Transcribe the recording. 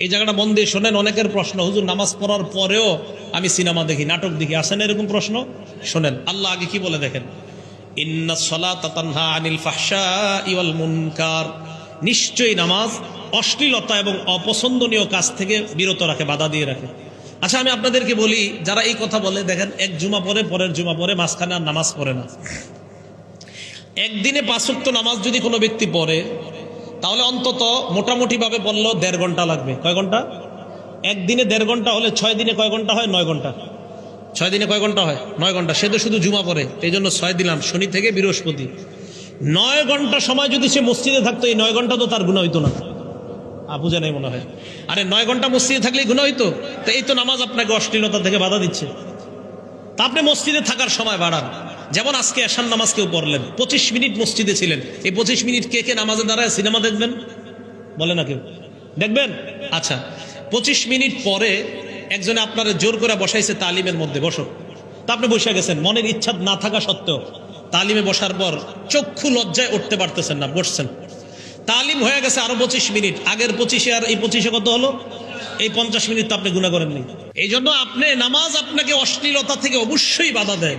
এই জায়গাটা মন দিয়ে শোনেন। অনেকের প্রশ্ন, হুজুর নামাজ পড়ার পরেও আমি সিনেমা দেখি, নাটক দেখি, আসেন এরকম প্রশ্ন? শোনেন আল্লাহ আগে কি বলে দেখেন, ইন্নাস সালাতা তানহা আনিল ফাহশাই ওয়াল মুনকার, নিশ্চয়ই নামাজ অশ্লীলতা এবং অপছন্দনীয় কাজ থেকে বিরত রাখে, বাধা দিয়ে রাখে। আচ্ছা আমি আপনাদেরকে বলি, যারা এই কথা বলে দেখেন, এক জুমা পরে, পরের জুমা পরে, মাঝখানে আর নামাজ পড়ে না। একদিনে 5 ওয়াক্ত নামাজ যদি কোনো ব্যক্তি পড়ে, তাহলে অন্তত মোটামুটি ভাবে বললো 1.5 ঘন্টা লাগবে। কয় ঘন্টা? একদিনে 1.5 ঘন্টা হলে 6 দিনে কয় ঘন্টা হয়? 9 ঘন্টা। 6 দিনে কয় ঘন্টা হয়? 9 ঘন্টা। সে তো শুধু জুমা পড়ে, এই জন্য 6 দিলাম, শনি থেকে বৃহস্পতি। 9 ঘন্টা সময় যদি সে মসজিদে থাকতো, এই 9 ঘন্টা তো তার গুনাহ হইতো না। বুঝে নাই মনে হয়। আরে 9 ঘন্টা মসজিদে থাকলেই গুনাহ হইতো। তো এই তো নামাজ আপনাকে অশ্লীলতা থেকে বাধা দিচ্ছে। তা আপনি মসজিদে থাকার সময় বাড়ান। যেমন আজকে এশার নামাজ কেউ পড়লেন, 25 মিনিট মসজিদে ছিলেন, এই 25 মিনিট কে কে নামাজে দাঁড়ায় সিনেমা দেখবেন? বলে না কেউ? দেখবেন? আচ্ছা 25 মিনিট পরে একজনে আপনারা জোর করে বসাইছে তালিমের মধ্যে, বসো। তা আপনি বসে গেছেন, মনের ইচ্ছা না থাকা সত্ত্বেও। তালিমে বসার পর চক্ষু লজ্জায় উঠতে পারতেছেন না, বসছেন। তালিম হয়ে গেছে আরো 25 মিনিট, আগের 25-এ আর এই 25-এ কত হলো? এই 50 মিনিট তো আপনি গুনাহ করেননি। এই জন্য আপনি নামাজ আপনাকে অশ্লীলতা থেকে অবশ্যই বাধা দেয়।